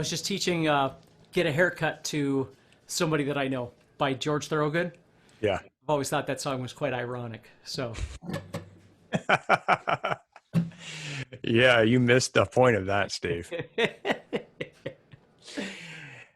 was just teaching Get a Haircut to Somebody That I Know by George Thorogood. Yeah. I've always thought that song was quite ironic. So, Yeah, you missed the point of that, Steve.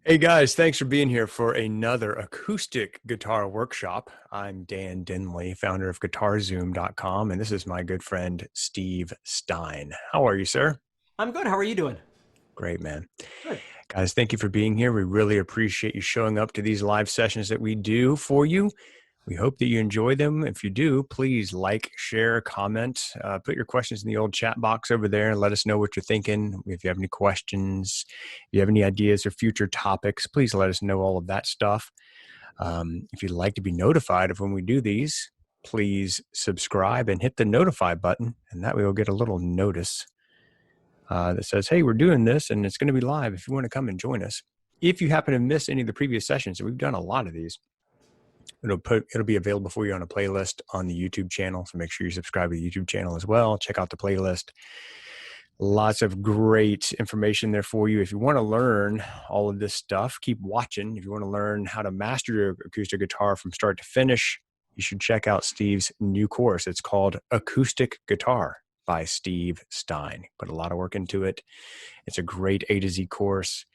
Hey guys, thanks for being here for another acoustic guitar workshop. I'm Dan Dinley, founder of guitar-zoom.com, and this is my good friend Steve Stine. How are you, sir? I'm good. How are you doing? Great, man. Good. Guys, thank you for being here. We really appreciate you showing up to these live sessions that we do for you. We hope that you enjoy them. If you do, please like, share, comment, put your questions in the old chat box over there and let us know what you're thinking. If you have any questions, if you have any ideas or future topics, please let us know all of that stuff. If you'd like to be notified of when we do these, please subscribe and hit the notify button, and that way you'll get a little notice that says, hey, we're doing this and it's going to be live if you want to come and join us. If you happen to miss any of the previous sessions, we've done a lot of these. It'll be available for you on a playlist on the YouTube channel. So make sure you subscribe to the YouTube channel as well. Check out the playlist. Lots of great information there for you. If you want to learn all of this stuff, keep watching. If you want to learn how to master your acoustic guitar from start to finish, you should check out Steve's new course. It's called Acoustic Guitar by Steve Stine. Put a lot of work into it. It's a great A to Z course.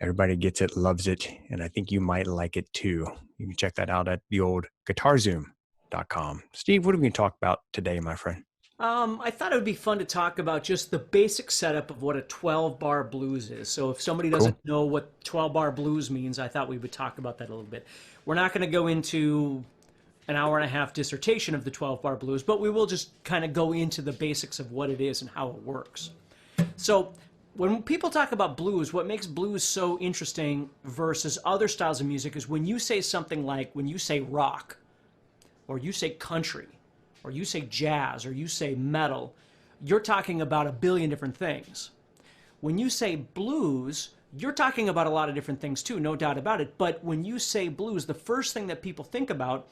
Everybody gets it, loves it, and I think you might like it too. You can check that out at the old guitarzoom.com. Steve, what are we going to talk about today, my friend? I thought it would be fun to talk about just the basic setup of what a 12-bar blues is. So if somebody doesn't know what 12-bar blues means, I thought we would talk about that a little bit. We're not going to go into an hour and a half dissertation of the 12-bar blues, but we will just kind of go into the basics of what it is and how it works. So when people talk about blues, what makes blues so interesting versus other styles of music is when you say something like, when you say rock, or you say country, or you say jazz, or you say metal, you're talking about a billion different things. When you say blues, you're talking about a lot of different things too, no doubt about it. But when you say blues, the first thing that people think about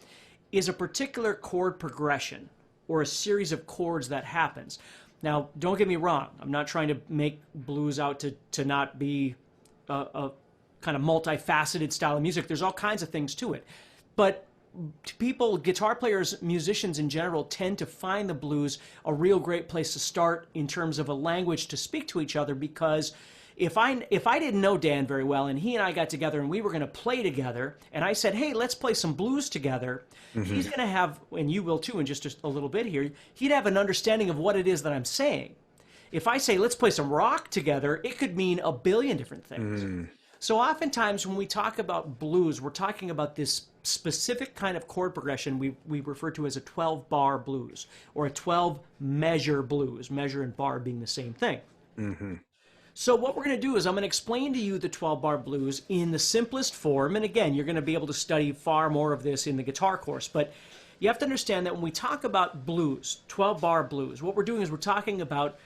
is a particular chord progression or a series of chords that happens. Now, don't get me wrong. I'm not trying to make blues out to not be a kind of multifaceted style of music. There's all kinds of things to it. But people, guitar players, musicians in general, tend to find the blues a real great place to start in terms of a language to speak to each other, because if I didn't know Dan very well and he and I got together and we were going to play together and I said, hey, let's play some blues together, he's going to have, and you will too in just a little bit here, he'd have an understanding of what it is that I'm saying. If I say, let's play some rock together, it could mean a billion different things. So oftentimes when we talk about blues, we're talking about this specific kind of chord progression we refer to as a 12-bar blues or a 12-measure blues, measure and bar being the same thing. So what we're going to do is I'm going to explain to you the 12-bar blues in the simplest form. And again, you're going to be able to study far more of this in the guitar course. But you have to understand that when we talk about blues, 12-bar blues, what we're doing is we're talking about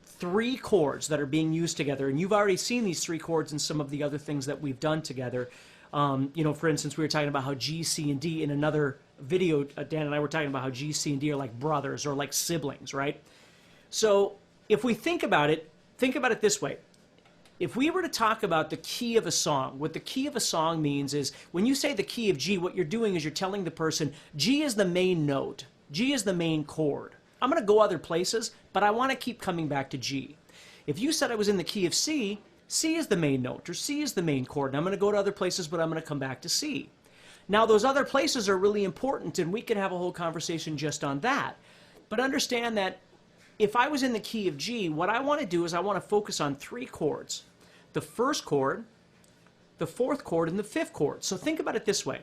three chords that are being used together. And you've already seen these three chords in some of the other things that we've done together. For instance, we were talking about how G, C, and D in another video. Dan and I were talking about how G, C, and D are like brothers or like siblings, right? So if we think about it this way. If we were to talk about the key of a song, what the key of a song means is when you say the key of G, what you're doing is you're telling the person G is the main note. G is the main chord. I'm going to go other places, but I want to keep coming back to G. If you said I was in the key of C, C is the main note, or C is the main chord, and I'm going to go to other places, but I'm going to come back to C. Now, those other places are really important, and we can have a whole conversation just on that. But understand that if I was in the key of G, what I want to do is I want to focus on three chords. The first chord, the fourth chord, and the fifth chord. So think about it this way.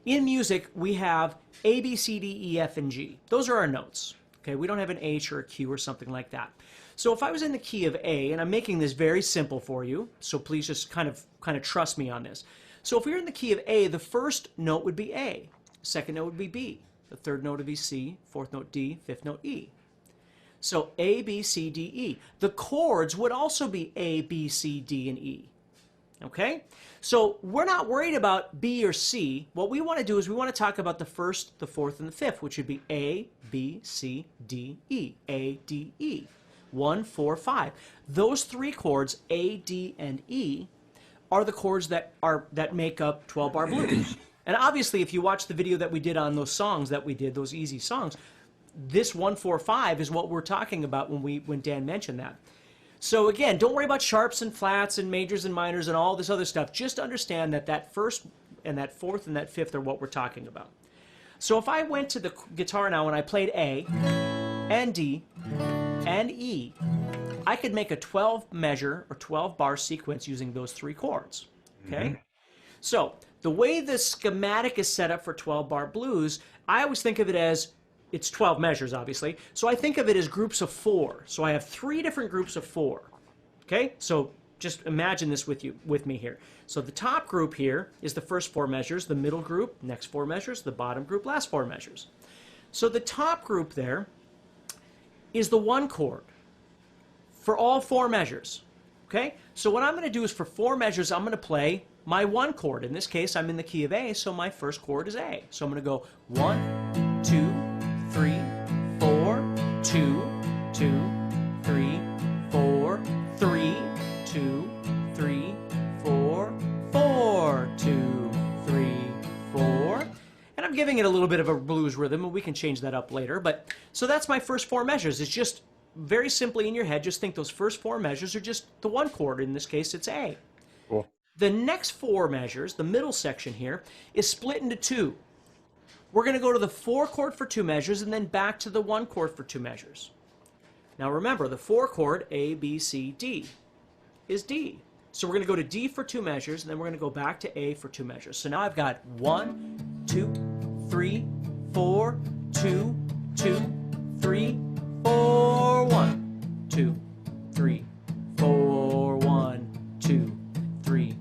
In music, we have A, B, C, D, E, F, and G. Those are our notes. Okay, we don't have an H or a Q or something like that. So if I was in the key of A, and I'm making this very simple for you, so please just kind of trust me on this. So if we were in the key of A, the first note would be A. Second note would be B. The third note would be C. Fourth note D. Fifth note E. So A, B, C, D, E. The chords would also be A, B, C, D, and E. Okay? So we're not worried about B or C. What we want to do is we want to talk about the first, the fourth, and the fifth, which would be A, B, C, D, E. A, D, E. 1, 4, 5. Those three chords, A, D, and E, are the chords that make up 12-bar blues. And obviously, if you watch the video that we did on those songs that we did, those easy songs, this 1, 4, 5 is what we're talking about when Dan mentioned that. So again, don't worry about sharps and flats and majors and minors and all this other stuff. Just understand that that first and that fourth and that fifth are what we're talking about. So if I went to the guitar now and I played A and D and E, I could make a 12 measure or 12 bar sequence using those three chords. Okay? So the way the schematic is set up for 12 bar blues, I always think of it as, it's 12 measures obviously, so I think of it as groups of 4. So I have 3 different groups of 4. Okay? So just imagine this with me here. So the top group here is the first 4 measures, the middle group, next 4 measures, the bottom group, last 4 measures. So the top group there is the 1 chord for all 4 measures. Okay? So what I'm going to do is for 4 measures, I'm going to play my 1 chord. In this case, I'm in the key of A, so my first chord is A. So I'm going to go 1, 2, 3, 4, 2, 2, 3, 4, 3, 2, 3, 4, 4, 2, 3, 4. And I'm giving it a little bit of a blues rhythm, and we can change that up later. But so that's my first 4 measures. It's just very simply in your head, just think those first 4 measures are just the 1 chord. In this case, it's A. Cool. The next 4 measures, the middle section here, is split into 2. We're going to go to the 4 chord for 2 measures and then back to the 1 chord for 2 measures. Now remember, the 4 chord, A, B, C, D, is D. So we're going to go to D for 2 measures, and then we're going to go back to A for 2 measures. So now I've got 1, 2, 3, 4, 2, 2, 3, 4, 1, 2, 3, 4, 1, 2, 3,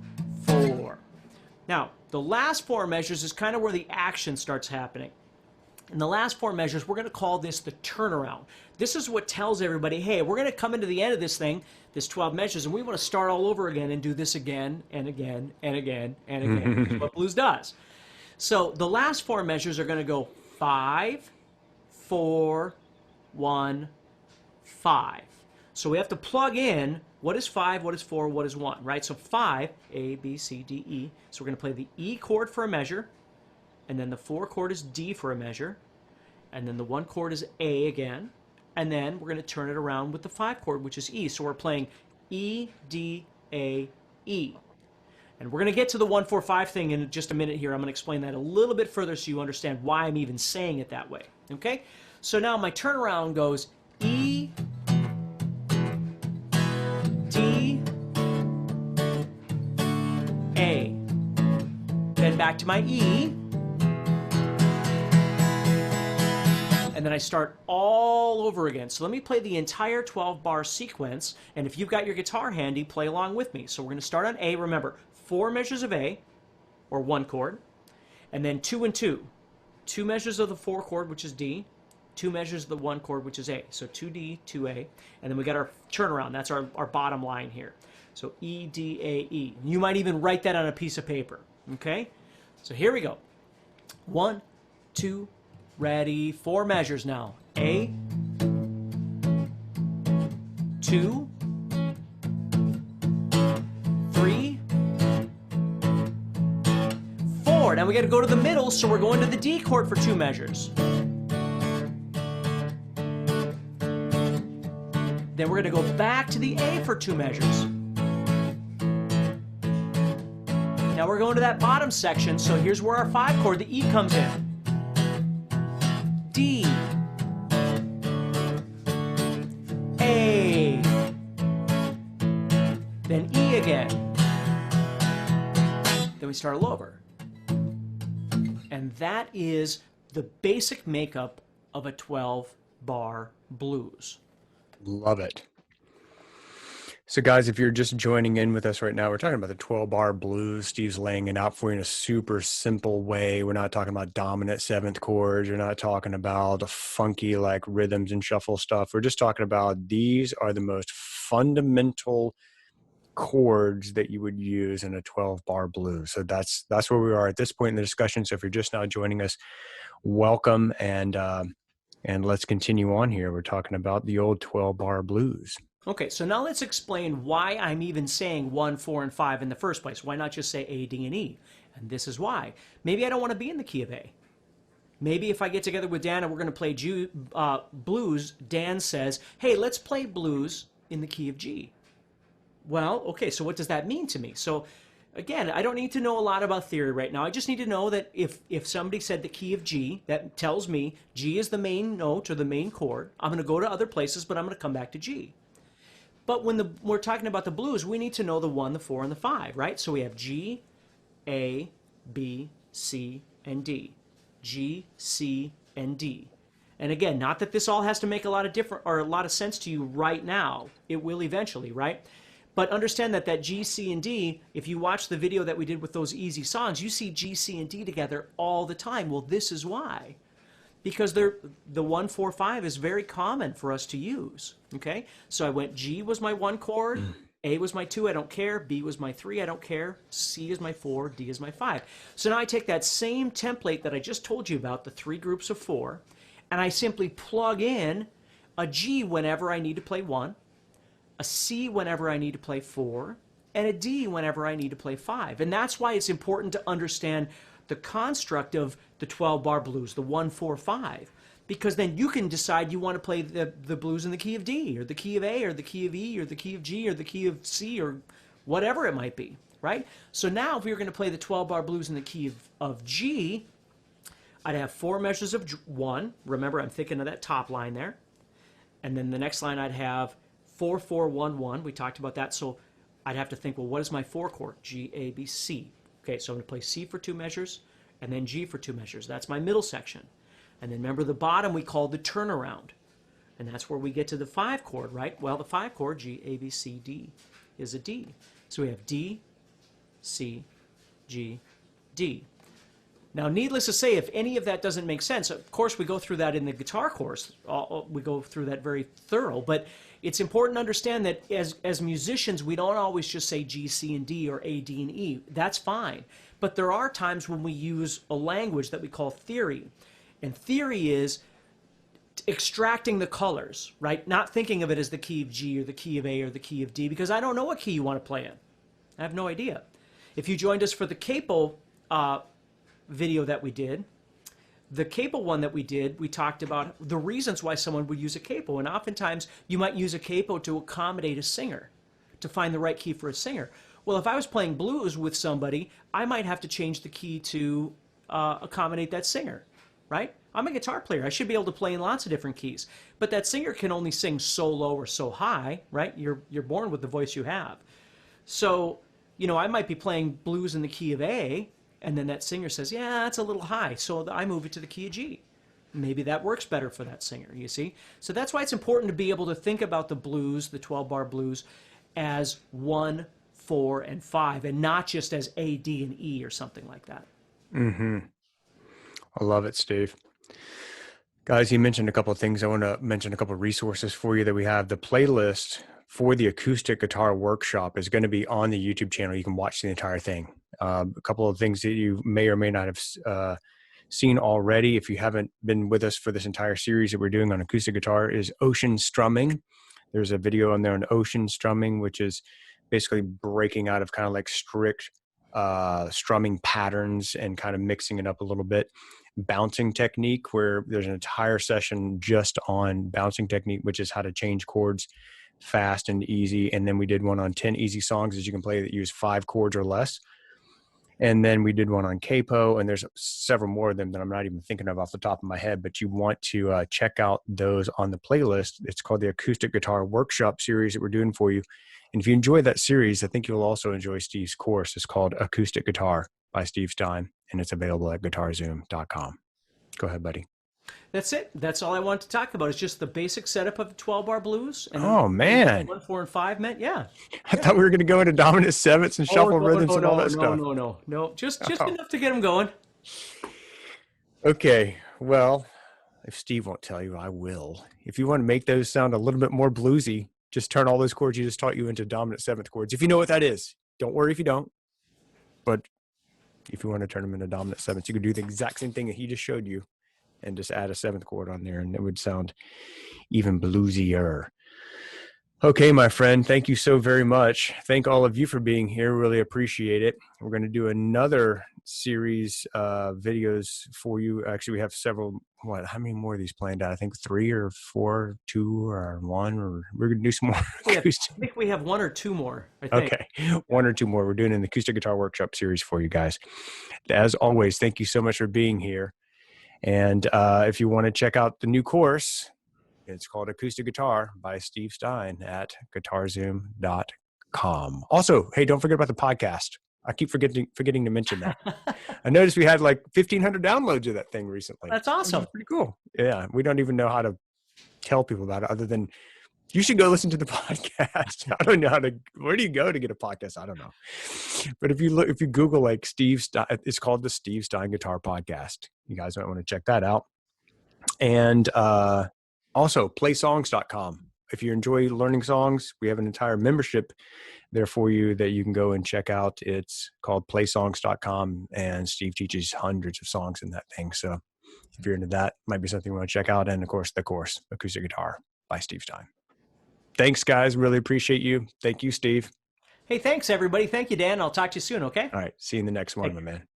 4. Now, the last 4 measures is kind of where the action starts happening. In the last 4 measures, we're going to call this the turnaround. This is what tells everybody, hey, we're going to come into the end of this thing, this 12 measures, and we want to start all over again and do this again and again and again and again. That's what blues does. So the last 4 measures are going to go 5, 4, 1, 5. So we have to plug in what is 5, what is 4, what is 1, right? So 5, A, B, C, D, E. So we're going to play the E chord for a measure, and then the 4 chord is D for a measure, and then the 1 chord is A again, and then we're going to turn it around with the 5 chord, which is E. So we're playing E, D, A, E. And we're going to get to the 1, 4, 5 thing in just a minute here. I'm going to explain that a little bit further so you understand why I'm even saying it that way. Okay? So now my turnaround goes E, D, A. Then back to my E. And then I start all over again. So let me play the entire 12-bar sequence. And if you've got your guitar handy, play along with me. So we're going to start on A. Remember, 4 measures of A, or 1 chord. And then 2 and 2. 2 measures of the 4 chord, which is D. 2 measures of the 1 chord, which is A. So 2D, 2A. And then we got our turnaround. That's our bottom line here. So E, D, A, E. You might even write that on a piece of paper. Okay? So here we go. 1, 2, ready. 4 measures now. A, 2, 3, 4. Now we got to go to the middle, so we're going to the D chord for 2 measures. Then we're going to go back to the A for 2 measures. Now we're going to that bottom section, so here's where our 5 chord, the E, comes in. D, A, then E again. Then we start all over. And that is the basic makeup of a 12-bar blues. Love it. So guys, if you're just joining in with us right now, we're talking about the 12-bar blues. Steve's laying it out for you in a super simple way. We're not talking about dominant 7th chords. We're not talking about funky like rhythms and shuffle stuff. We're just talking about these are the most fundamental chords that you would use in a 12-bar blues. So that's where we are at this point in the discussion. So if you're just now joining us, welcome. And And let's continue on here. We're talking about the old 12-bar blues. Okay, so now let's explain why I'm even saying 1, 4, and 5 in the first place. Why not just say A, D, and E? And this is why. Maybe I don't want to be in the key of A. Maybe if I get together with Dan and we're going to play blues, Dan says, hey, let's play blues in the key of G. Well, okay, so what does that mean to me? So again, I don't need to know a lot about theory right now. I just need to know that if somebody said the key of G, that tells me G is the main note or the main chord. I'm going to go to other places, but I'm going to come back to G. But when we're talking about the blues, we need to know the 1, the 4, and the 5, right? So we have G, A, B, C, and D. G, C, and D. And again, not that this all has to make a lot of sense to you right now. It will eventually, right? But understand that G, C, and D, if you watch the video that we did with those easy songs, you see G, C, and D together all the time. Well, this is why. Because the 1, 4, 5 is very common for us to use, okay? So I went G was my 1 chord, A was my 2, I don't care, B was my 3, I don't care, C is my 4, D is my 5. So now I take that same template that I just told you about, the 3 groups of 4, and I simply plug in a G whenever I need to play 1, a C whenever I need to play 4, and a D whenever I need to play 5. And that's why it's important to understand the construct of the 12-bar blues, the 1, 4, 5, because then you can decide you want to play the blues in the key of D, or the key of A, or the key of E, or the key of G, or the key of C, or whatever it might be, right? So now if we were going to play the 12-bar blues in the key of G, I'd have 4 measures of 1. Remember, I'm thinking of that top line there. And then the next line I'd have 4, 4, 1, 1. We talked about that. So I'd have to think, well, what is my 4 chord? G, A, B, C. Okay, so I'm going to play C for 2 measures, and then G for 2 measures. That's my middle section. And then remember the bottom we call the turnaround. And that's where we get to the 5 chord, right? Well, the 5 chord, G, A, B, C, D, is a D. So we have D, C, G, D. Now, needless to say, if any of that doesn't make sense, of course, we go through that in the guitar course. We go through that very thorough. But it's important to understand that as musicians, we don't always just say G, C, and D, or A, D, and E. That's fine. But there are times when we use a language that we call theory. And theory is extracting the colors, right? Not thinking of it as the key of G, or the key of A, or the key of D, because I don't know what key you want to play in. I have no idea. If you joined us for the capo video that we did, the capo one that we did, we talked about the reasons why someone would use a capo. And oftentimes you might use a capo to accommodate a singer, to find the right key for a singer. Well, if I was playing blues with somebody, I might have to change the key to accommodate that singer, right? I'm a guitar player. I should be able to play in lots of different keys. But that singer can only sing so low or so high, right? You're born with the voice you have. So, you know, I might be playing blues in the key of A, and then that singer says, yeah, that's a little high, so I move it to the key of G. Maybe that works better for that singer, you see? So that's why it's important to be able to think about the blues, the 12-bar blues, as 1, 4, and 5, and not just as A, D, and E or something like that. Mm-hmm. I love it, Steve. Guys, you mentioned a couple of things. I want to mention a couple of resources for you that we have. The playlist for the acoustic guitar workshop is going to be on the YouTube channel. You can watch the entire thing. A couple of things that you may or may not have seen already, if you haven't been with us for this entire series that we're doing on acoustic guitar, is ocean strumming. There's a video on there on ocean strumming, which is basically breaking out of kind of like strict strumming patterns and kind of mixing it up a little bit. Bouncing technique, where there's an entire session just on bouncing technique, which is how to change chords fast and easy. And then we did one on 10 easy songs that you can play that use 5 chords or less. And then we did one on capo, and there's several more of them that I'm not even thinking of off the top of my head, but you want to check out those on the playlist. It's called the Acoustic Guitar Workshop series that we're doing for you. And if you enjoy that series, I think you'll also enjoy Steve's course. It's called Acoustic Guitar by Steve Stine, and it's available at guitarzoom.com. Go ahead, buddy. That's it. That's all I want to talk about. It's just the basic setup of 12-bar blues. And Oh, man. 1, 4, and 5 meant, yeah. I thought we were going to go into dominant sevenths and shuffle rhythms and all that stuff. No. Just enough to get them going. Okay. Well, if Steve won't tell you, I will. If you want to make those sound a little bit more bluesy, just turn all those chords you just taught you into dominant seventh chords. If you know what that is, don't worry if you don't. But if you want to turn them into dominant sevenths, you can do the exact same thing that he just showed you and just add a 7th chord on there, and it would sound even bluesier. Okay, my friend, thank you so very much. Thank all of you for being here. Really appreciate it. We're going to do another series of videos for you. Actually, we have several. How many more of these planned out? I think 3 or 4, 2 or 1, or we're going to do some more. I think we have 1 or 2 more, I think. Okay, 1 or 2 more. We're doing an acoustic guitar workshop series for you guys. As always, thank you so much for being here. And if you want to check out the new course, it's called Acoustic Guitar by Steve Stine at guitarzoom.com. Also, hey, don't forget about the podcast. I keep forgetting to mention that. I noticed we had like 1,500 downloads of that thing recently. That's awesome. Pretty cool. Yeah, we don't even know how to tell people about it other than you should go listen to the podcast. I don't know where do you go to get a podcast? I don't know. But if you Google like Steve Stine, it's called the Steve Stine Guitar Podcast. You guys might want to check that out. And also playsongs.com. If you enjoy learning songs, we have an entire membership there for you that you can go and check out. It's called playsongs.com, and Steve teaches hundreds of songs in that thing. So if you're into that, might be something you want to check out. And of course, the course, Acoustic Guitar by Steve Stine. Thanks, guys. Really appreciate you. Thank you, Steve. Hey, thanks, everybody. Thank you, Dan. I'll talk to you soon, okay? All right. See you in the next one, my man.